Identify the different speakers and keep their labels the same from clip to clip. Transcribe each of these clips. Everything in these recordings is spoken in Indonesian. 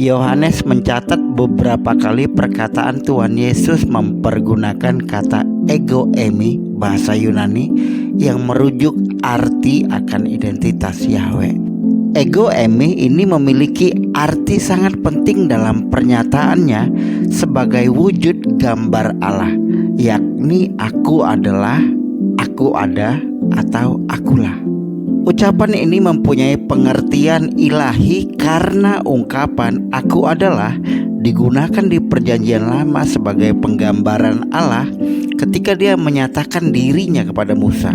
Speaker 1: Yohanes mencatat beberapa kali perkataan Tuhan Yesus mempergunakan kata ego eimi, bahasa Yunani, yang merujuk arti akan identitas Yahweh. Ego eimi ini memiliki arti sangat penting dalam pernyataannya sebagai wujud gambar Allah, yakni aku adalah, aku ada, atau akulah. Ucapan ini mempunyai pengertian ilahi karena ungkapan aku adalah digunakan di Perjanjian Lama sebagai penggambaran Allah ketika dia menyatakan dirinya kepada Musa,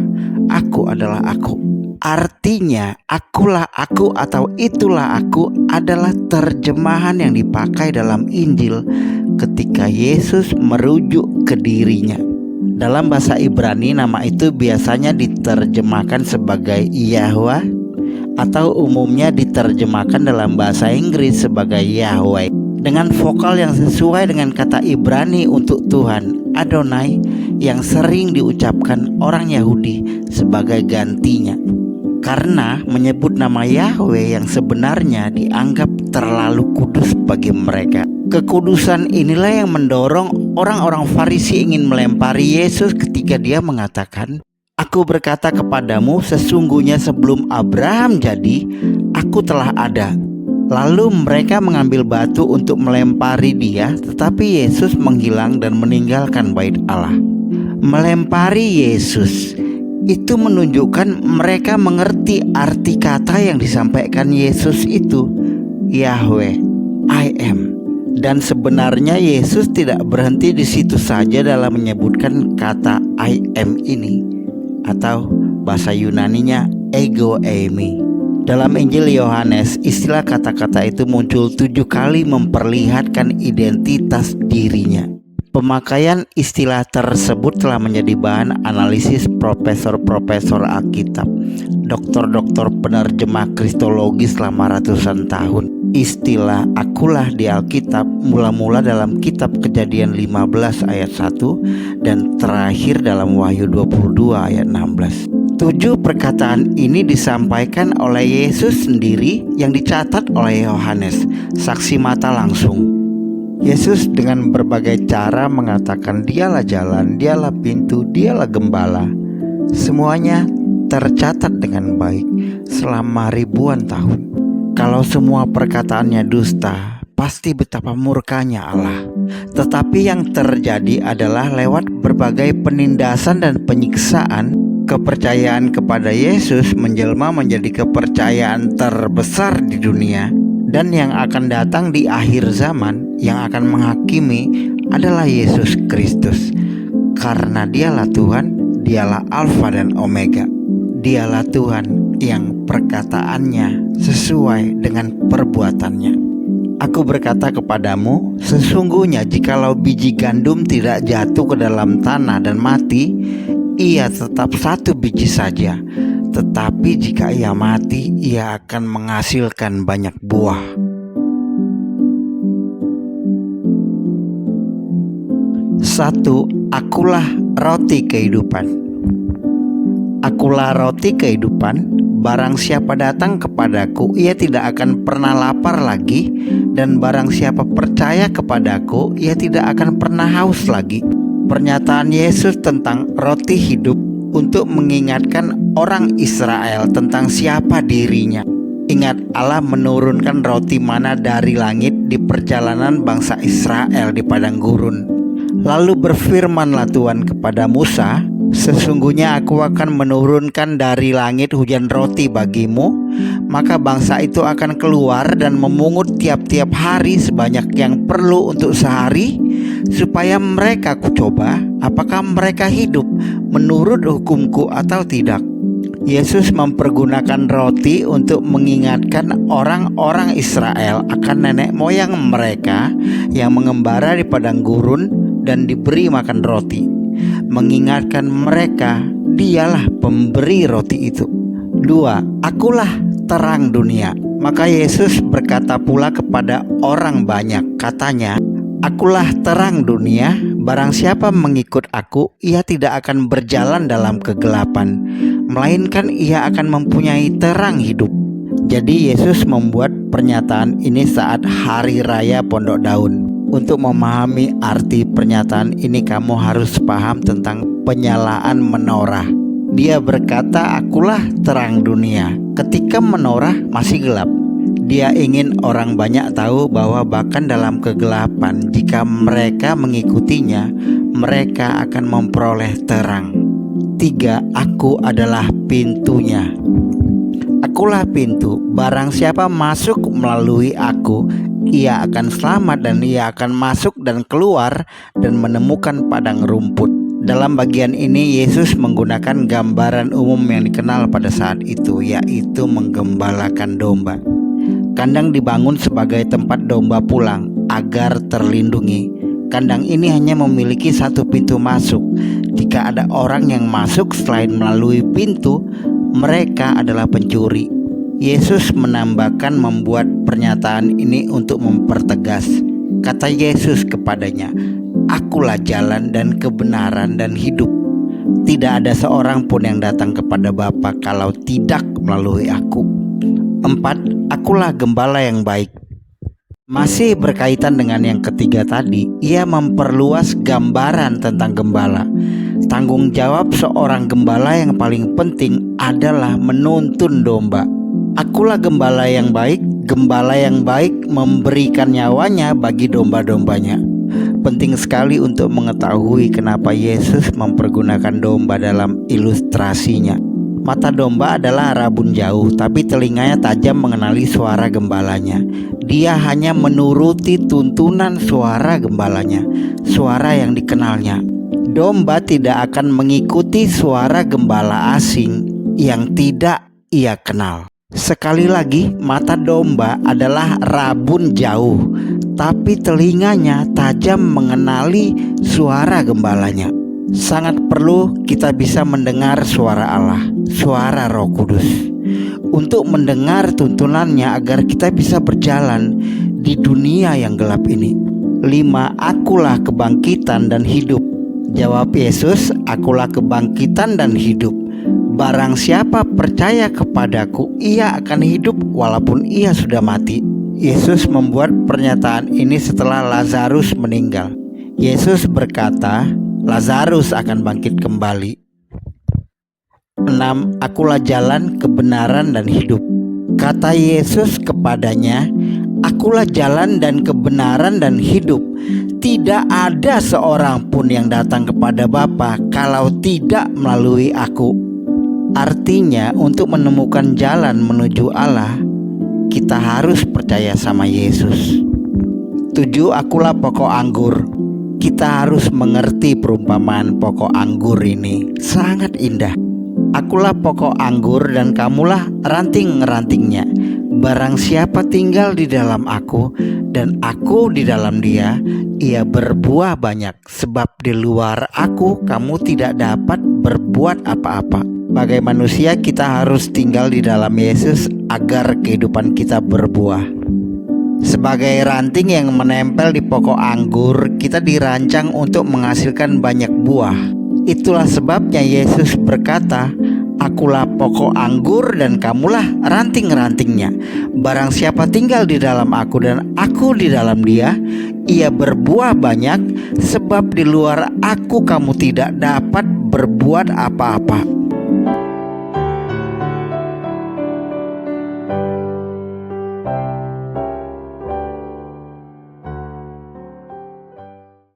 Speaker 1: aku adalah aku. Artinya akulah aku atau itulah aku adalah terjemahan yang dipakai dalam Injil ketika Yesus merujuk ke dirinya. Dalam bahasa Ibrani, nama itu biasanya diterjemahkan sebagai Yahweh atau umumnya diterjemahkan dalam bahasa Inggris sebagai Yahweh dengan vokal yang sesuai dengan kata Ibrani untuk Tuhan, Adonai, yang sering diucapkan orang Yahudi sebagai gantinya. Karena menyebut nama Yahweh yang sebenarnya dianggap terlalu kudus bagi mereka. Kekudusan inilah yang mendorong orang-orang Farisi ingin melempari Yesus ketika dia mengatakan, aku berkata kepadamu, sesungguhnya sebelum Abraham jadi, aku telah ada. Lalu mereka mengambil batu untuk melempari dia, tetapi Yesus menghilang dan meninggalkan bait Allah. Melempari Yesus itu menunjukkan mereka mengerti arti kata yang disampaikan Yesus itu, Yahweh, I am. Dan sebenarnya Yesus tidak berhenti di situ saja dalam menyebutkan kata I am ini, atau bahasa Yunaninya ego eimi. Dalam Injil Yohanes, istilah kata-kata itu muncul 7 kali memperlihatkan identitas dirinya. Pemakaian istilah tersebut telah menjadi bahan analisis profesor-profesor Alkitab, doktor-doktor penerjemah kristologi selama ratusan tahun. Istilah akulah di Alkitab mula-mula dalam kitab Kejadian 15 ayat 1 dan terakhir dalam Wahyu 22 ayat 16. 7 perkataan ini disampaikan oleh Yesus sendiri yang dicatat oleh Yohanes, saksi mata langsung. Yesus dengan berbagai cara mengatakan dialah jalan, dialah pintu, dialah gembala. Semuanya tercatat dengan baik selama ribuan tahun. Kalau semua perkataannya dusta, pasti betapa murkanya Allah. Tetapi yang terjadi adalah lewat berbagai penindasan dan penyiksaan, kepercayaan kepada Yesus menjelma menjadi kepercayaan terbesar di dunia. Dan yang akan datang di akhir zaman, yang akan menghakimi adalah Yesus Kristus. Karena dialah Tuhan, dialah Alfa dan Omega. Dialah Tuhan yang perkataannya sesuai dengan perbuatannya. Aku berkata kepadamu, sesungguhnya jikalau biji gandum tidak jatuh ke dalam tanah dan mati, ia tetap satu biji saja. Tetapi jika ia mati, ia akan menghasilkan banyak buah. Satu, akulah roti kehidupan. Akulah roti kehidupan. Barang siapa datang kepadaku, ia tidak akan pernah lapar lagi. Dan barang siapa percaya kepadaku, ia tidak akan pernah haus lagi. Pernyataan Yesus tentang roti hidup untuk mengingatkan orang Israel tentang siapa dirinya. Ingat, Allah menurunkan roti mana dari langit di perjalanan bangsa Israel di padang gurun. Lalu berfirmanlah Tuhan kepada Musa, sesungguhnya aku akan menurunkan dari langit hujan roti bagimu, maka bangsa itu akan keluar dan memungut tiap-tiap hari sebanyak yang perlu untuk sehari, supaya mereka kucoba apakah mereka hidup menurut hukumku atau tidak. Yesus mempergunakan roti untuk mengingatkan orang-orang Israel akan nenek moyang mereka yang mengembara di padang gurun dan diberi makan roti. Mengingatkan mereka dialah pemberi roti itu. 2. Akulah terang dunia. Maka Yesus berkata pula kepada orang banyak, katanya, akulah terang dunia, barang siapa mengikut aku, ia tidak akan berjalan dalam kegelapan, melainkan ia akan mempunyai terang hidup. Jadi Yesus membuat pernyataan ini saat hari raya Pondok Daun. Untuk memahami arti pernyataan ini, kamu harus paham tentang penyalaan menorah. Dia berkata, "Akulah terang dunia." Ketika menorah masih gelap, dia ingin orang banyak tahu bahwa bahkan dalam kegelapan, jika mereka mengikutinya, mereka akan memperoleh terang. 3. Aku adalah pintunya. Akulah pintu, barang siapa masuk melalui aku, ia akan selamat dan ia akan masuk dan keluar dan menemukan padang rumput. Dalam bagian ini Yesus menggunakan gambaran umum yang dikenal pada saat itu, yaitu menggembalakan domba. Kandang dibangun sebagai tempat domba pulang agar terlindungi. Kandang ini hanya memiliki satu pintu masuk. Jika ada orang yang masuk selain melalui pintu, mereka adalah pencuri. Yesus menambahkan membuat pernyataan ini untuk mempertegas. Kata Yesus kepadanya, "Akulah jalan dan kebenaran dan hidup. Tidak ada seorang pun yang datang kepada Bapa kalau tidak melalui aku." 4. Akulah gembala yang baik. Masih berkaitan dengan yang ketiga tadi, ia memperluas gambaran tentang gembala. Tanggung jawab seorang gembala yang paling penting adalah menuntun domba. Akulah gembala yang baik. Gembala yang baik memberikan nyawanya bagi domba-dombanya. Penting sekali untuk mengetahui kenapa Yesus mempergunakan domba dalam ilustrasinya. Mata domba adalah rabun jauh, tapi telinganya tajam mengenali suara gembalanya. Dia hanya menuruti tuntunan suara gembalanya, suara yang dikenalnya. Domba tidak akan mengikuti suara gembala asing yang tidak ia kenal. Sekali lagi, mata domba adalah rabun jauh, tapi telinganya tajam mengenali suara gembalanya. Sangat perlu kita bisa mendengar suara Allah, suara Roh Kudus, untuk mendengar tuntunannya agar kita bisa berjalan di dunia yang gelap ini. 5. Akulah kebangkitan dan hidup. Jawab Yesus, "Akulah kebangkitan dan hidup. Barang siapa percaya kepadaku, ia akan hidup walaupun ia sudah mati." Yesus membuat pernyataan ini setelah Lazarus meninggal. Yesus berkata, Lazarus akan bangkit kembali. 6. Akulah jalan, kebenaran, dan hidup. Kata Yesus kepadanya, "Akulah jalan dan kebenaran dan hidup. Tidak ada seorang pun yang datang kepada Bapa kalau tidak melalui aku." Artinya, untuk menemukan jalan menuju Allah, kita harus percaya sama Yesus. 7. Akulah pokok anggur. Kita harus mengerti perumpamaan pokok anggur ini. Sangat indah. Akulah pokok anggur dan kamulah ranting-rantingnya. Barang siapa tinggal di dalam aku dan aku di dalam dia, ia berbuah banyak. Sebab di luar aku kamu tidak dapat berbuat apa-apa. Sebagai manusia kita harus tinggal di dalam Yesus agar kehidupan kita berbuah. Sebagai ranting yang menempel di pokok anggur, kita dirancang untuk menghasilkan banyak buah. Itulah sebabnya Yesus berkata, "Akulah pokok anggur dan kamulah ranting-rantingnya. Barang siapa tinggal di dalam aku dan aku di dalam dia, ia berbuah banyak, sebab di luar aku kamu tidak dapat berbuat apa-apa."